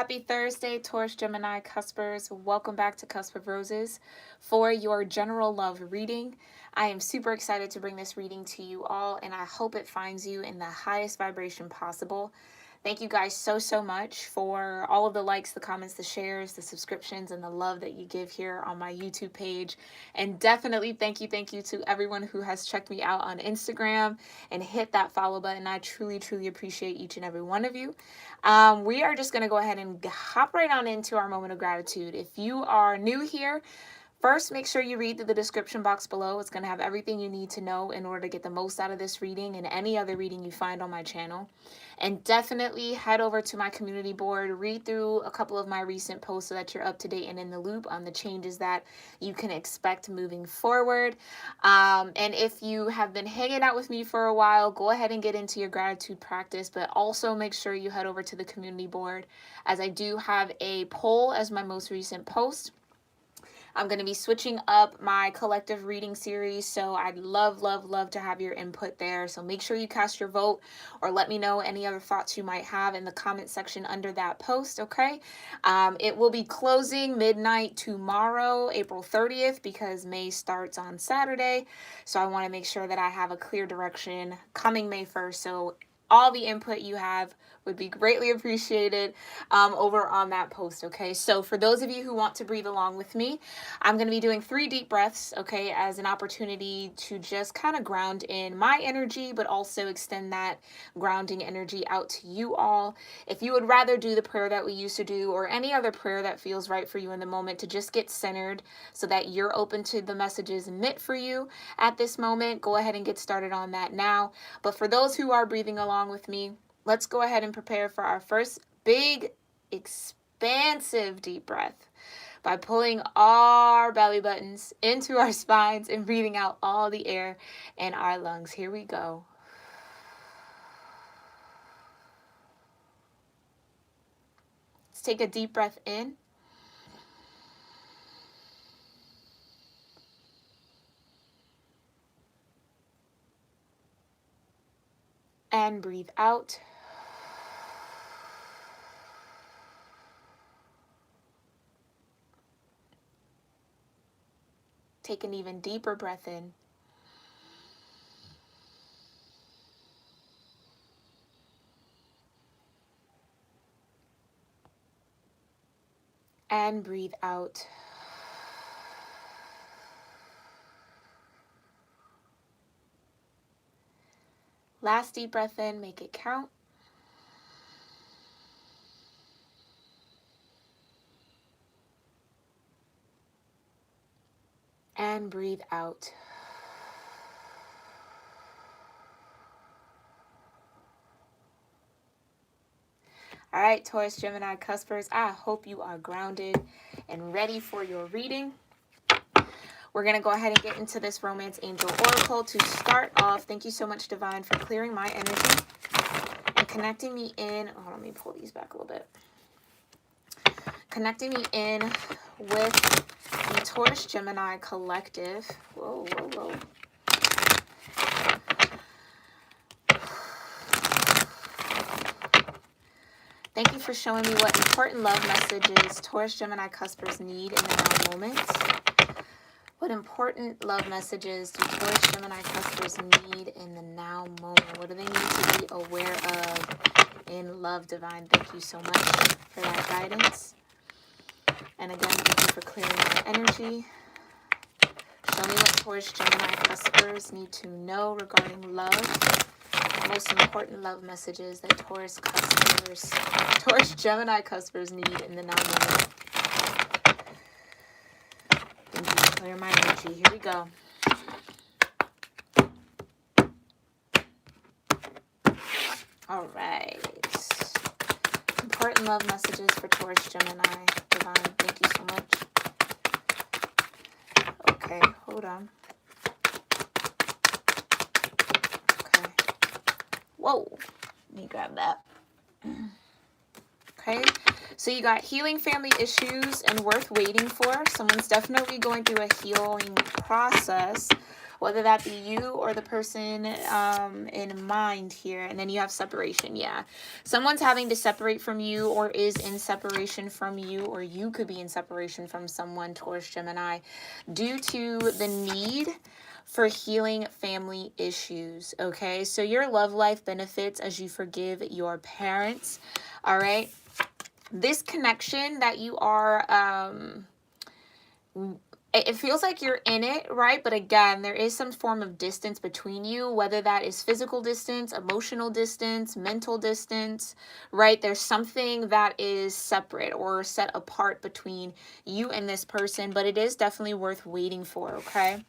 Happy Thursday, Taurus, Gemini, Cuspers. Welcome back to Cusp of Roses for your general love reading. I am super excited to bring this reading to you all, and I hope it finds you in the highest vibration possible. Thank you guys so much for all of the likes, the comments, the shares, the subscriptions, and the love that you give here on my YouTube page. And definitely thank you to everyone who has checked me out on Instagram and hit that follow button. I truly appreciate each and every one of you. We are just going to go ahead and hop right on into our moment of gratitude. If you are new here, first, make sure you read the description box below. It's going to have everything you need to know in order to get the most out of this reading and any other reading you find on my channel. And definitely head over to my community board, read through a couple of my recent posts so that you're up to date and in the loop on the changes that you can expect moving forward. And if you have been hanging out with me for a while, go ahead and get into your gratitude practice, but also make sure you head over to the community board, as I do have a poll as my most recent post. I'm going to be switching up my collective reading series, so I'd love to have your input there. So make sure you cast your vote or let me know any other thoughts you might have in the comment section under that post, okay? It will be closing midnight tomorrow, April 30th, because May starts on Saturday. So I want to make sure that I have a clear direction coming May 1st. So all the input you have would be greatly appreciated over on that post, okay? So for those of you who want to breathe along with me, I'm going to be doing 3 deep breaths, okay, as an opportunity to just kind of ground in my energy, but also extend that grounding energy out to you all. If you would rather do the prayer that we used to do or any other prayer that feels right for you in the moment to just get centered so that you're open to the messages meant for you at this moment, go ahead and get started on that now. But for those who are breathing along with me, let's go ahead and prepare for our first big, expansive deep breath by pulling our belly buttons into our spines and breathing out all the air in our lungs. Here we go. Let's take a deep breath in. And breathe out. Take an even deeper breath in. And breathe out. Last deep breath in, make it count. And breathe out. All right, Taurus, Gemini, Cuspers, I hope you are grounded and ready for your reading. We're going to go ahead and get into this Romance Angel Oracle to start off. Thank you so much, Divine, for clearing my energy and connecting me in. Oh, let me pull these back a little bit. Connecting me in with the Taurus Gemini collective. Whoa. Thank you for showing me what important love messages Taurus Gemini Cuspers need in the now moment. What important love messages do Taurus Gemini Cuspers need in the now moment? What do they need to be aware of in love, Divine? Thank you so much for that guidance. And again, thank you for clearing my energy. Show me what Taurus Gemini Cuspers need to know regarding love. The most important love messages that Taurus Gemini Cuspers need in the now moment. Thank you for clearing my energy. Here we go. All right. Important love messages for Taurus Gemini. Divine, thank you so much. Okay, hold on. Okay. Whoa. Let me grab that. Okay. So you got healing family issues and worth waiting for. Someone's definitely going through a healing process whether that be you or the person in mind here. And then you have separation. Yeah, someone's having to separate from you or is in separation from you, or you could be in separation from someone, Taurus, Gemini, due to the need for healing family issues. Okay, so your love life benefits as you forgive your parents. All right, this connection that you are it feels like you're in it, right? But again, there is some form of distance between you, whether that is physical distance, emotional distance, mental distance, right? There's something that is separate or set apart between you and this person, but it is definitely worth waiting for, okay?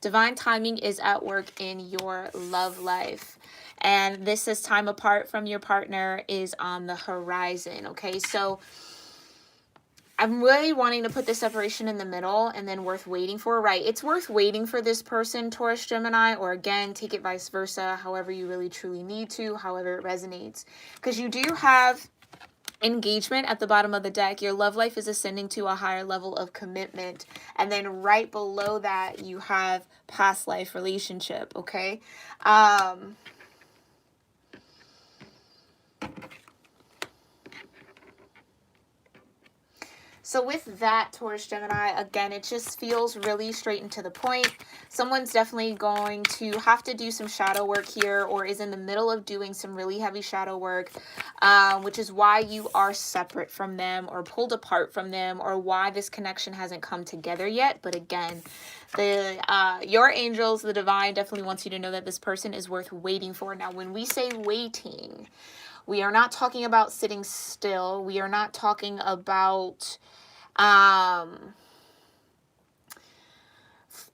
Divine timing is at work in your love life. And this time apart from your partner is on the horizon, okay? So I'm really wanting to put the separation in the middle and then worth waiting for, right? It's worth waiting for this person, Taurus, Gemini, or again, take it vice versa, however you really truly need to, however it resonates. Because you do have engagement at the bottom of the deck. Your love life is ascending to a higher level of commitment. And then right below that, you have past life relationship, okay? So with that, Taurus, Gemini, again, it just feels really straight and to the point. Someone's definitely going to have to do some shadow work here, or is in the middle of doing some really heavy shadow work, which is why you are separate from them or pulled apart from them, or why this connection hasn't come together yet. But again, your angels, the divine, definitely wants you to know that this person is worth waiting for. Now, when we say waiting, we are not talking about sitting still. We are not talking about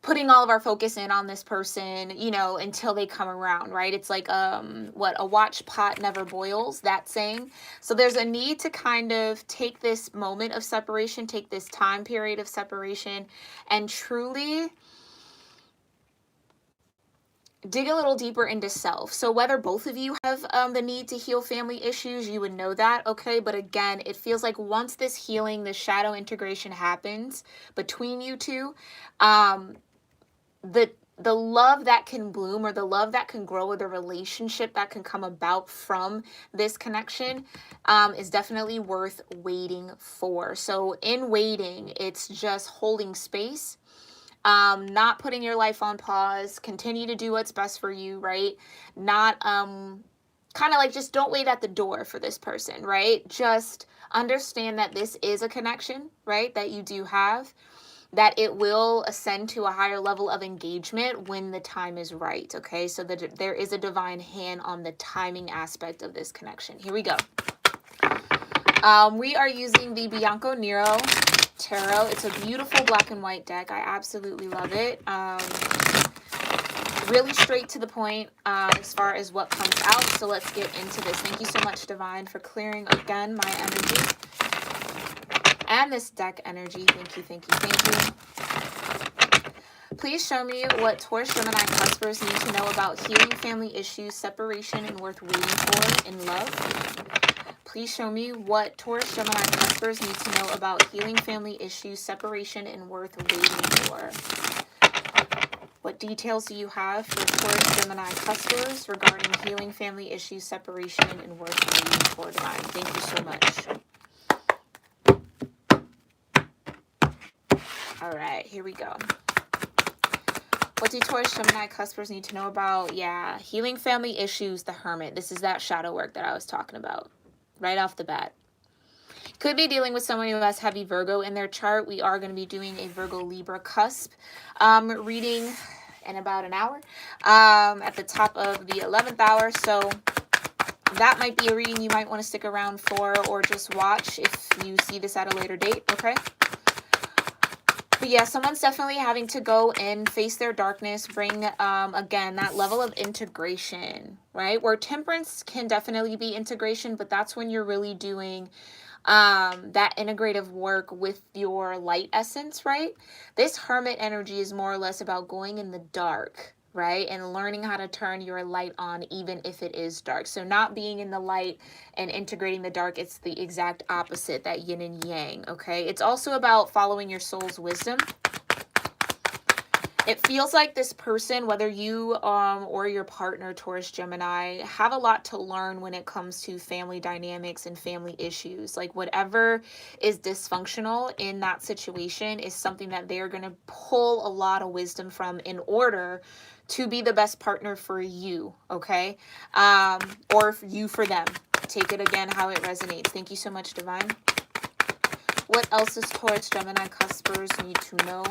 putting all of our focus in on this person, you know, until they come around, right? It's like, what, a watch pot never boils, that saying. So there's a need to kind of take this moment of separation, take this time period of separation, and truly dig a little deeper into self. So whether both of you have the need to heal family issues, you would know that, okay? But again, it feels like once this healing, the shadow integration happens between you two, the love that can bloom, or the love that can grow, or the relationship that can come about from this connection is definitely worth waiting for. So in waiting, it's just holding space, not putting your life on pause, continue to do what's best for you, right? Not kind of like, just don't wait at the door for this person, right? Just understand that this is a connection, right, that you do have, that it will ascend to a higher level of engagement when the time is right, okay? So that there is a divine hand on the timing aspect of this connection. Here we go. We are using the Bianco Nero Tarot. It's a beautiful black and white deck. I absolutely love it. Really straight to the point as far as what comes out. So let's get into this. Thank you so much, Divine, for clearing again my energy and this deck energy. Thank you, thank you, thank you. Please show me what Taurus, Gemini, cuspers need to know about healing family issues, separation, and worth waiting for in love. Please show me what Taurus, Gemini, cuspers need to know about healing family issues, separation, and worth waiting for. What details do you have for Taurus, Gemini, cuspers regarding healing family issues, separation, and worth waiting for, Divine? Thank you so much. All right, here we go. What do Taurus, Gemini, cuspers need to know about? Yeah, healing family issues, the Hermit. This is that shadow work that I was talking about right off the bat. Could be dealing with someone who has heavy Virgo in their chart. We are going to be doing a Virgo Libra cusp reading in about an hour at the top of the 11th hour. So that might be a reading you might want to stick around for, or just watch if you see this at a later date, okay? But yeah, someone's definitely having to go and face their darkness, bring, again, that level of integration, right? Where temperance can definitely be integration, but that's when you're really doing that integrative work with your light essence, right? This Hermit energy is more or less about going in the dark, right? And learning how to turn your light on even if it is dark. So not being in the light and integrating the dark, it's the exact opposite, that yin and yang, okay? It's also about following your soul's wisdom. It feels like this person, whether you or your partner, Taurus, Gemini, have a lot to learn when it comes to family dynamics and family issues. Like whatever is dysfunctional in that situation is something that they're going to pull a lot of wisdom from in order to be the best partner for you, okay? Or you for them. Take it again how it resonates. Thank you so much, Divine. What else does Taurus, Gemini, cuspers need to know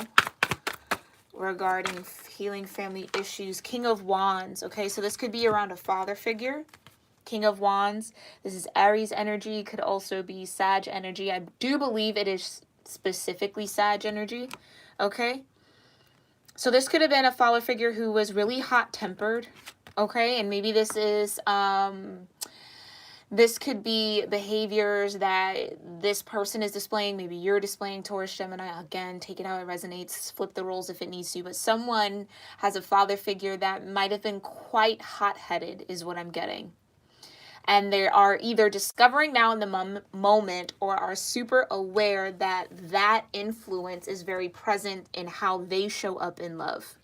regarding healing family issues? King of Wands. Okay, so this could be around a father figure. King of Wands. This is Aries energy. Could also be Sag energy. I do believe it is specifically Sag energy. Okay. So this could have been a father figure who was really hot-tempered. Okay. And maybe this is... this could be behaviors that this person is displaying. Maybe you're displaying, Taurus, Gemini. Again, take it how it resonates. Flip the roles if it needs to. But someone has a father figure that might have been quite hot-headed is what I'm getting. And they are either discovering now in the moment or are super aware that that influence is very present in how they show up in love.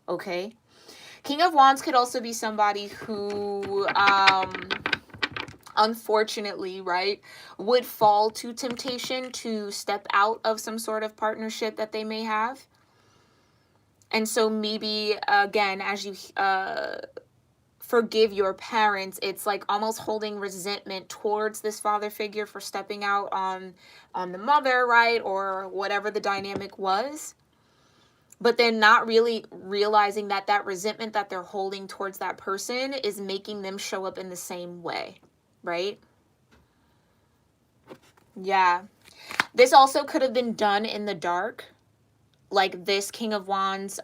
Okay? King of Wands could also be somebody who... unfortunately, right, would fall to temptation to step out of some sort of partnership that they may have. And so maybe, again, as you forgive your parents, it's like almost holding resentment towards this father figure for stepping out on the mother, right, or whatever the dynamic was. But then not really realizing that that resentment that they're holding towards that person is making them show up in the same way. Right? Yeah. This also could have been done in the dark. Like this King of Wands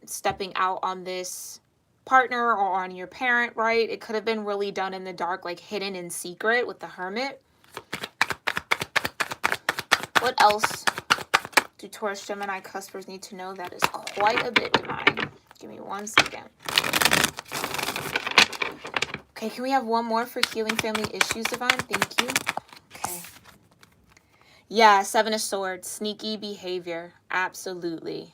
stepping out on this partner or on your parent, right? It could have been really done in the dark, like hidden in secret with the Hermit. What else do Taurus, Gemini, cuspers need to know? That is quite a bit, Divine. Give me 1 second. Okay, can we have one more for healing family issues, Divine? Thank you. Okay. Yeah, 7 of Swords. Sneaky behavior. Absolutely.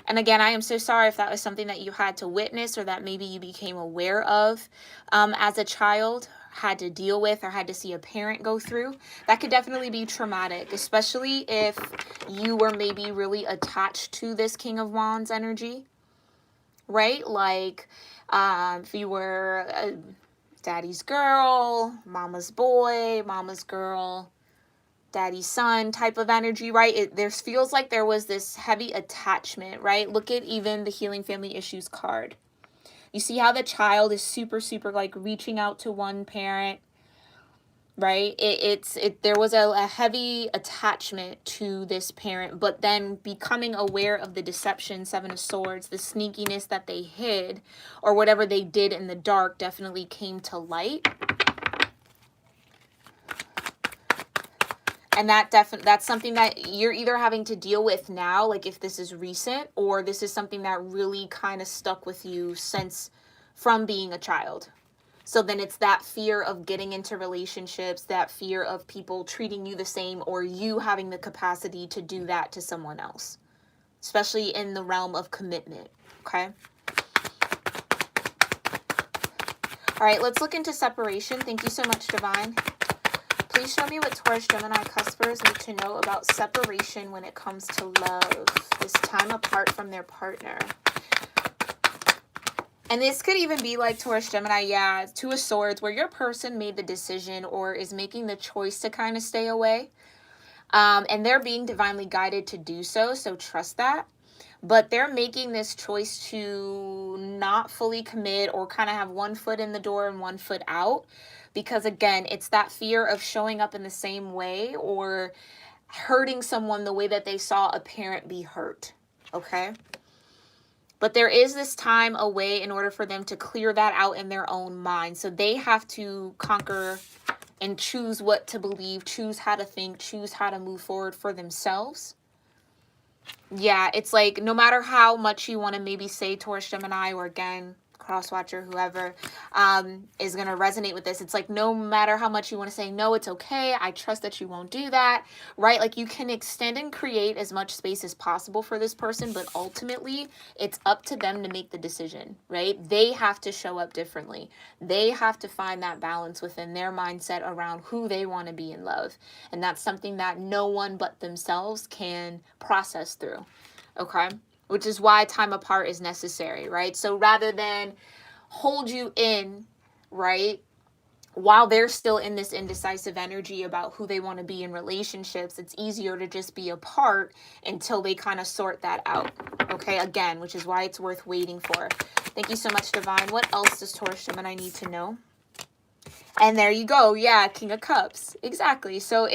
And again, I am so sorry if that was something that you had to witness or that maybe you became aware of as a child, had to deal with, or had to see a parent go through. That could definitely be traumatic, especially if you were maybe really attached to this King of Wands energy. Right? Like, if you were daddy's girl, mama's boy, mama's girl, daddy's son type of energy, right? There feels like there was this heavy attachment, right? Look at even the healing family issues card. You see how the child is super, super like reaching out to one parent, right? There was a heavy attachment to this parent, but then becoming aware of the deception, 7 of Swords, the sneakiness that they hid or whatever they did in the dark definitely came to light. And that's something that you're either having to deal with now, like if this is recent, or this is something that really kind of stuck with you since from being a child. So then it's that fear of getting into relationships, that fear of people treating you the same or you having the capacity to do that to someone else, especially in the realm of commitment, okay? All right, let's look into separation. Thank you so much, Divine. Please show me what Taurus, Gemini, cuspers need to know about separation when it comes to love, this time apart from their partner. And this could even be like Taurus, Gemini, yeah, 2 of Swords, where your person made the decision or is making the choice to kind of stay away. And they're being divinely guided to do so, so trust that. But they're making this choice to not fully commit or kind of have one foot in the door and one foot out. Because again, it's that fear of showing up in the same way or hurting someone the way that they saw a parent be hurt, okay? But there is this time away in order for them to clear that out in their own mind. So they have to conquer and choose what to believe, choose how to think, choose how to move forward for themselves. Yeah, it's like no matter how much you want to maybe say Taurus, Gemini, or again, cross watcher, whoever is going to resonate with this. It's like, no matter how much you want to say, no, it's okay, I trust that you won't do that, right? Like, you can extend and create as much space as possible for this person, but ultimately it's up to them to make the decision, right? They have to show up differently. They have to find that balance within their mindset around who they want to be in love. And that's something that no one but themselves can process through, okay? Which is why time apart is necessary, right? So rather than hold you in, right, while they're still in this indecisive energy about who they want to be in relationships, it's easier to just be apart until they kind of sort that out, okay? Again, which is why it's worth waiting for. Thank you so much, Divine. What else does Taurus Gemini need to know? And there you go. Yeah, King of Cups. Exactly. So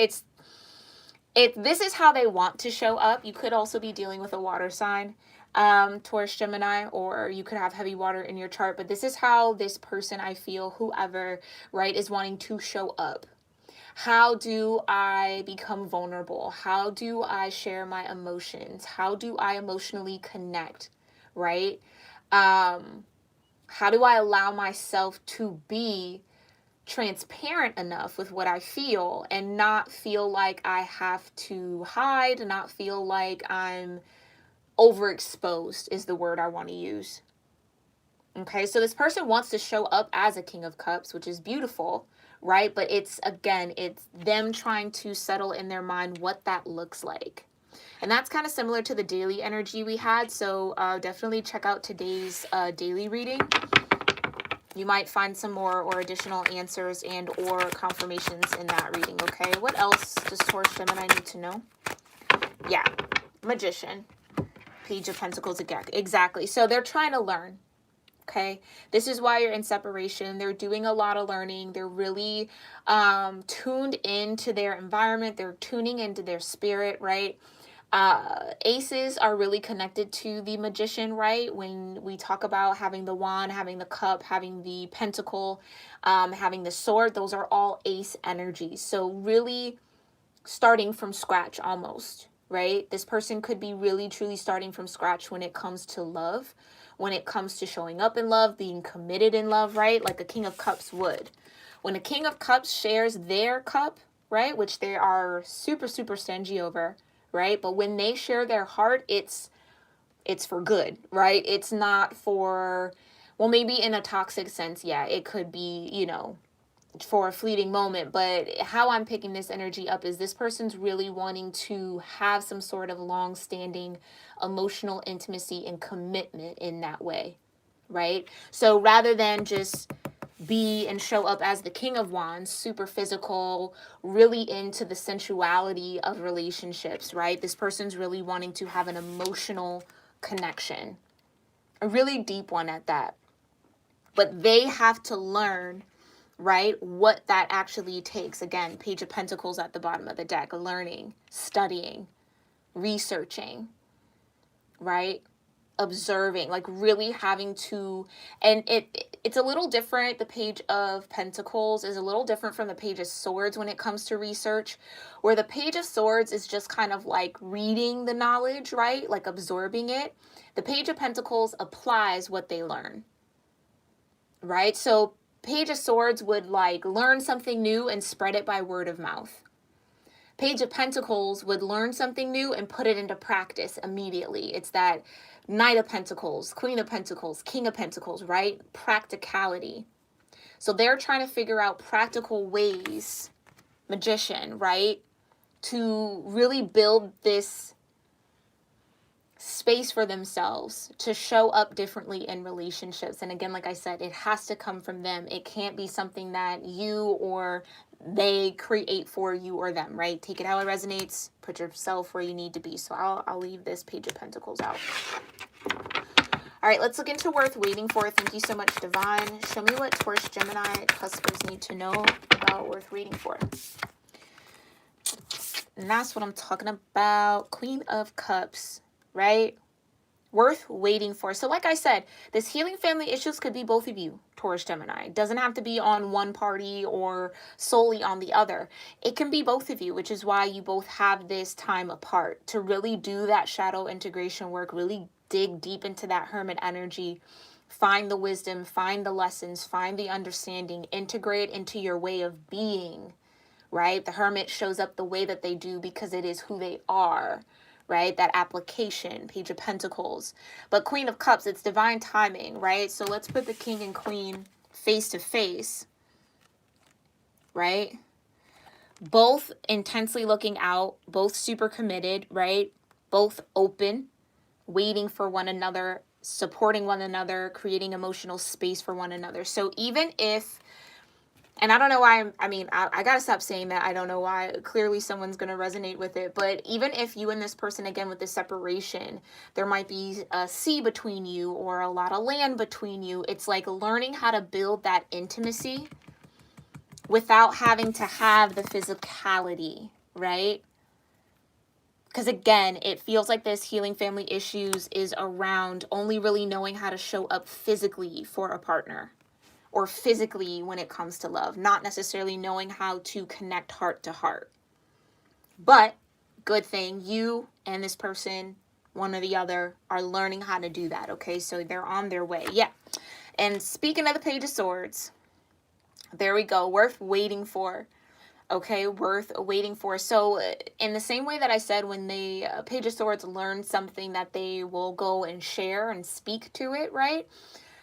this is how they want to show up. You could also be dealing with a water sign, Taurus Gemini, or you could have heavy water in your chart, but this is how this person, I feel, whoever, right, is wanting to show up. How do I become vulnerable? How do I share my emotions? How do I emotionally connect, right? How do I allow myself to be transparent enough with what I feel and not feel like I have to hide, not feel like I'm overexposed is the word I want to use. Okay, so this person wants to show up as a King of Cups, which is beautiful, right? But it's, again, it's them trying to settle in their mind what that looks like. And that's kind of similar to the daily energy we had. So definitely check out today's daily reading. You might find some more or additional answers and or confirmations in that reading, okay? What else does Taurus Gemini need to know? Yeah, Magician, Page of Pentacles again. Exactly. So they're trying to learn, okay? This is why you're in separation. They're doing a lot of learning. They're really tuned into their environment. They're tuning into their spirit, right? Aces are really connected to the Magician, right? When we talk about having the wand, having the cup, having the pentacle, having the sword, those are all ace energies. So really starting from scratch almost, right? This person could be really truly starting from scratch when it comes to love, when it comes to showing up in love, being committed in love, right? Like a King of Cups would. When a King of Cups shares their cup, right, which they are super, super stingy over, right? But when they share their heart, it's for good, right? It's not for, well, maybe in a toxic sense, yeah, it could be, you know, for a fleeting moment. But how I'm picking this energy up is this person's really wanting to have some sort of long-standing emotional intimacy and commitment in that way, right? So rather than just be and show up as the King of Wands, super physical, really into the sensuality of relationships, right? This person's really wanting to have an emotional connection, a really deep one at that. But they have to learn, right, what that actually takes. Again, Page of Pentacles at the bottom of the deck, learning, studying, researching, right? Observing, like really having to, and it's a little different. The Page of Pentacles is a little different from the Page of Swords when it comes to research, where the Page of Swords is just kind of like reading the knowledge, right? Like absorbing it. The Page of Pentacles applies what they learn, right? So Page of Swords would like learn something new and spread it by word of mouth. Page of Pentacles would learn something new and put it into practice immediately. It's that Knight of Pentacles, Queen of Pentacles, King of Pentacles, right? Practicality. So they're trying to figure out practical ways, Magician, right? To really build this space for themselves to show up differently in relationships. And again, like I said, it has to come from them. It can't be something that you or they create for you or them, right? Take it how it resonates. Put yourself where you need to be. So I'll leave this Page of Pentacles out. All right, let's look into worth waiting for. Thank you so much, Divine. Show me what Taurus Gemini cuspers need to know about worth waiting for. And that's what I'm talking about. Queen of Cups, right? Worth waiting for. So like I said, this healing family issues could be both of you, Taurus Gemini. It doesn't have to be on one party or solely on the other. It can be both of you, which is why you both have this time apart to really do that shadow integration work, really dig deep into that hermit energy, Find the wisdom, find the lessons, find the understanding, integrate into your way of being, right? The Hermit shows up the way that they do because it is who they are, right? That application, Page of Pentacles. But Queen of Cups, it's divine timing, right? So let's put the King and Queen face to face, right? Both intensely looking out, both super committed, right? Both open, waiting for one another, supporting one another, creating emotional space for one another. So even if, and I don't know why, I gotta stop saying that. I don't know why. Clearly someone's gonna resonate with it. But even if you and this person, again, with this separation, there might be a sea between you or a lot of land between you. It's like learning how to build that intimacy without having to have the physicality, right? Because again, it feels like this healing family issues is around only really knowing how to show up physically for a partner or physically when it comes to love, not necessarily knowing how to connect heart to heart. But good thing you and this person, one or the other, are learning how to do that, okay? So they're on their way. Yeah. And speaking of the Page of Swords, there we go. Worth waiting for. Okay, worth waiting for. So in the same way that I said, when the Page of Swords learn something, that they will go and share and speak to it, right?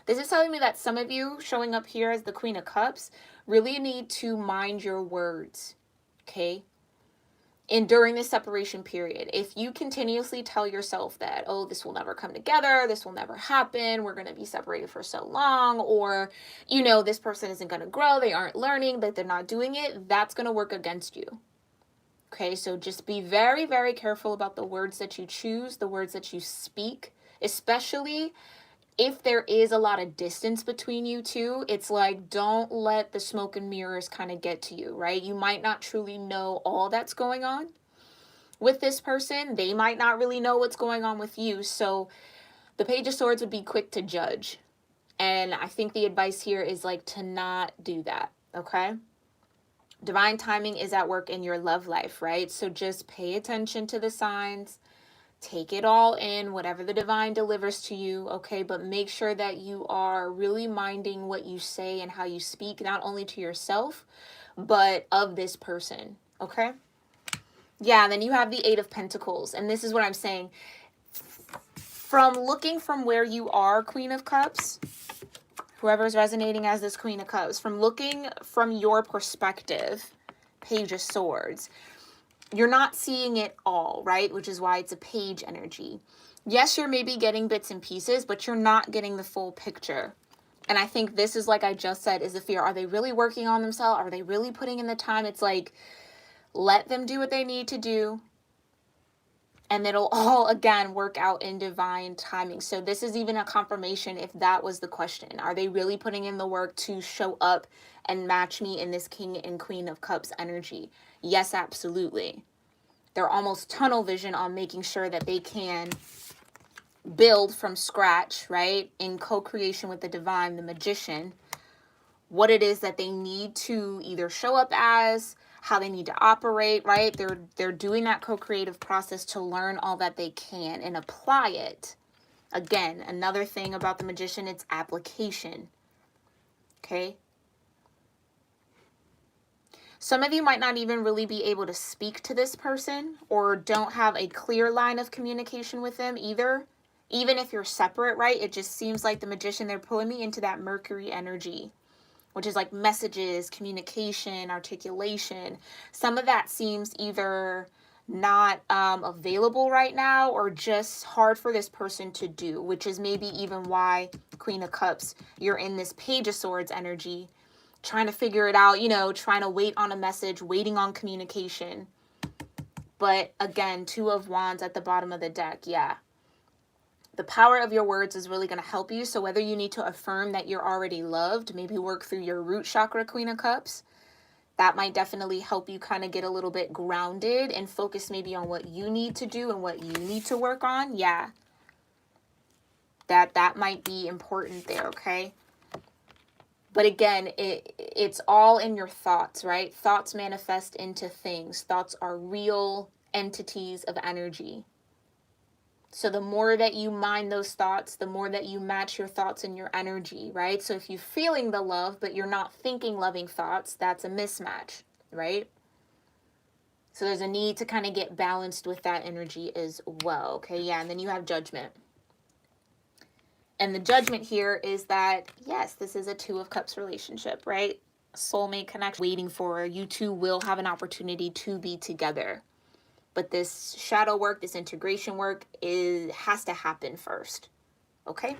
This is telling me that some of you showing up here as the Queen of Cups really need to mind your words, okay? And during this separation period, if you continuously tell yourself that, oh, this will never come together, this will never happen, we're going to be separated for so long, or, you know, this person isn't going to grow, they aren't learning, that they're not doing it, that's going to work against you. Okay, so just be very, very careful about the words that you choose, the words that you speak, especially if there is a lot of distance between you two. It's like, don't let the smoke and mirrors kind of get to you, right? You might not truly know all that's going on with this person. They might not really know what's going on with you. So the Page of Swords would be quick to judge. And I think the advice here is like to not do that, okay? Divine timing is at work in your love life, right? So just pay attention to the signs. Take it all in, whatever the divine delivers to you, okay? But make sure that you are really minding what you say and how you speak, not only to yourself, but of this person, okay? Yeah, then you have the Eight of Pentacles. And this is what I'm saying. From looking from where you are, Queen of Cups, whoever's resonating as this Queen of Cups, from looking from your perspective, Page of Swords, you're not seeing it all, right? Which is why it's a page energy. Yes, you're maybe getting bits and pieces, but you're not getting the full picture. And I think this is, like I just said, is the fear. Are they really working on themselves? Are they really putting in the time? It's like, let them do what they need to do. And it'll all, again, work out in divine timing. So this is even a confirmation if that was the question. Are they really putting in the work to show up and match me in this King and Queen of Cups energy? Yes, absolutely. They're almost tunnel vision on making sure that they can build from scratch, right? In co-creation with the divine, the magician, what it is that they need to either show up as, how they need to operate, right? They're doing that co-creative process to learn all that they can and apply it. Again, another thing about the magician, it's application. Okay? Some of you might not even really be able to speak to this person or don't have a clear line of communication with them either. Even if you're separate, right? It just seems like the magician, they're pulling me into that Mercury energy, which is like messages, communication, articulation. Some of that seems either not available right now or just hard for this person to do, which is maybe even why, Queen of Cups, you're in this Page of Swords energy, trying to figure it out, you know, trying to wait on a message, waiting on communication. But again, Two of Wands at the bottom of the deck, yeah. The power of your words is really going to help you. So whether you need to affirm that you're already loved, maybe work through your root chakra, Queen of Cups, that might definitely help you kind of get a little bit grounded and focus maybe on what you need to do and what you need to work on. Yeah. That might be important there, okay? But again, it's all in your thoughts, right? Thoughts manifest into things. Thoughts are real entities of energy. So the more that you mind those thoughts, the more that you match your thoughts and your energy, right? So if you're feeling the love, but you're not thinking loving thoughts, that's a mismatch, right? So there's a need to kind of get balanced with that energy as well, okay? Yeah, and then you have judgment. And the judgment here is that, yes, this is a Two of Cups relationship, right? Soulmate connection, waiting for you two will have an opportunity to be together. But this shadow work, this integration work has to happen first. Okay?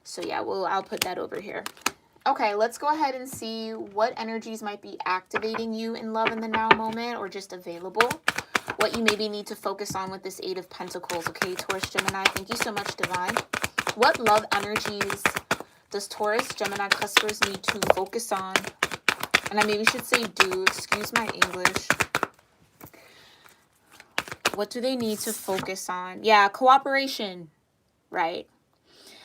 So yeah, I'll put that over here. Okay, let's go ahead and see what energies might be activating you in love in the now moment or just available. What you maybe need to focus on with this Eight of Pentacles. Okay, Taurus, Gemini, thank you so much, Divine. What love energies does Taurus, Gemini, cuspers need to focus on? And I maybe should say do, excuse my English. What do they need to focus on? Yeah, cooperation, right?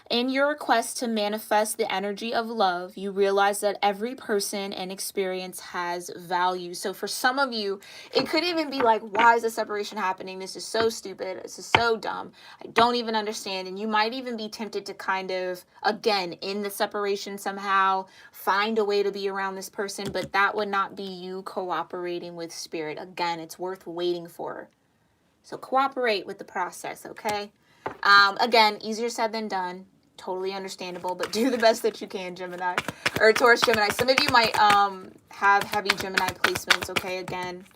In your quest to manifest the energy of love, you realize that every person and experience has value. So for some of you, it could even be like, why is the separation happening? This is so stupid. This is so dumb. I don't even understand. And you might even be tempted to kind of, again, in the separation somehow, find a way to be around this person. But that would not be you cooperating with spirit. Again, it's worth waiting for. So cooperate with the process, okay? Again, easier said than done. Totally understandable, but do the best that you can, Gemini. Or Taurus, Gemini. Some of you might have heavy Gemini placements, okay? Again,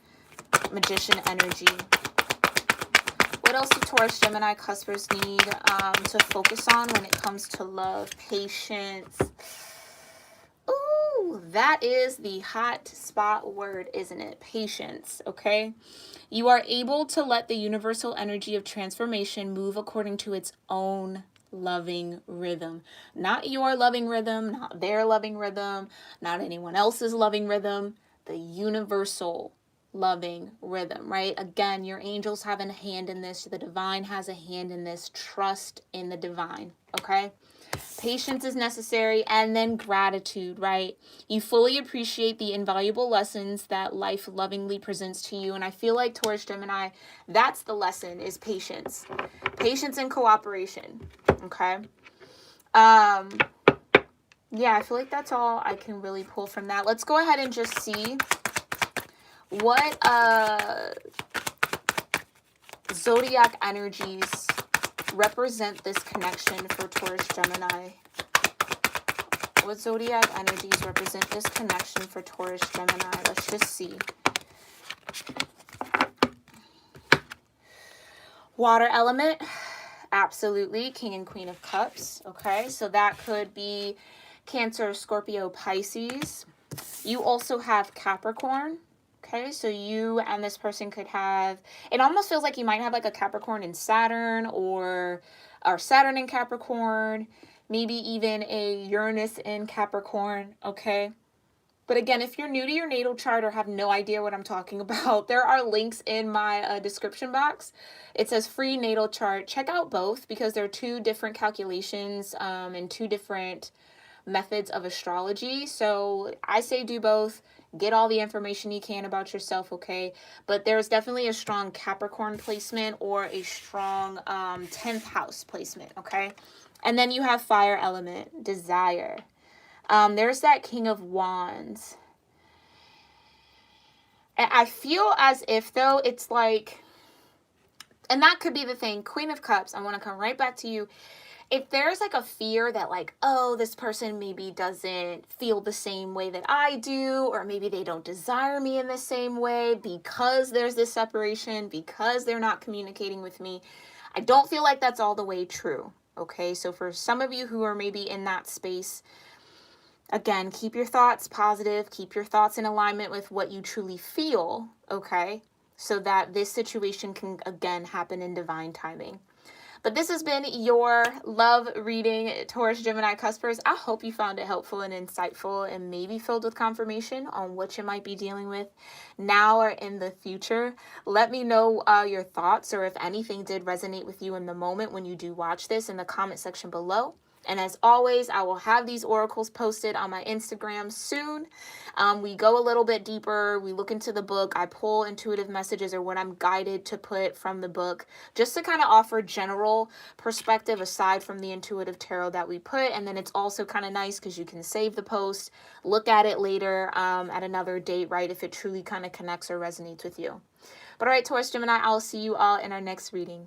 Magician energy. What else do Taurus, Gemini, cuspers need to focus on when it comes to love? Patience. Ooh, that is the hot spot word, isn't it? Patience, okay? You are able to let the universal energy of transformation move according to its own loving rhythm. Not your loving rhythm, not their loving rhythm, not anyone else's loving rhythm. The universal loving rhythm, right? Again, your angels have a hand in this. The divine has a hand in this. Trust in the divine, okay? Patience is necessary, and then gratitude, right? You fully appreciate the invaluable lessons that life lovingly presents to you. And I feel like Taurus, Gemini, that's the lesson, is patience. Patience and cooperation, okay? Yeah, I feel like that's all I can really pull from that. Let's go ahead and just see what zodiac energies represent this connection for Taurus, Gemini. What zodiac energies represent this connection for Taurus, Gemini? Let's just see. Water element, absolutely. King and Queen of Cups, okay? So that could be Cancer, Scorpio, Pisces. You also have Capricorn. Okay, so you and this person could have, it almost feels like you might have like a Capricorn in Saturn or Saturn in Capricorn, maybe even a Uranus in Capricorn, okay? But again, if you're new to your natal chart or have no idea what I'm talking about, there are links in my description box. It says free natal chart. Check out both because there are two different calculations and two different methods of astrology. So I say do both. Get all the information you can about yourself, okay? But there's definitely a strong Capricorn placement or a strong 10th house placement, okay? And then you have fire element, desire. There's that King of Wands. And I feel as if, though, it's like, and that could be the thing, Queen of Cups, I want to come right back to you. If there's like a fear that like, oh, this person maybe doesn't feel the same way that I do, or maybe they don't desire me in the same way because there's this separation, because they're not communicating with me, I don't feel like that's all the way true, okay? So for some of you who are maybe in that space, again, keep your thoughts positive, keep your thoughts in alignment with what you truly feel, okay? So that this situation can, again, happen in divine timing. But this has been your love reading, Taurus, Gemini, cuspers. I hope you found it helpful and insightful and maybe filled with confirmation on what you might be dealing with now or in the future. Let me know your thoughts or if anything did resonate with you in the moment when you do watch this in the comment section below. And as always, I will have these oracles posted on my Instagram soon. We go a little bit deeper. We look into the book. I pull intuitive messages or what I'm guided to put from the book, just to kind of offer general perspective aside from the intuitive tarot that we put. And then it's also kind of nice because you can save the post, look at it later at another date, right? If it truly kind of connects or resonates with you. But all right, Taurus, Gemini, I'll see you all in our next reading.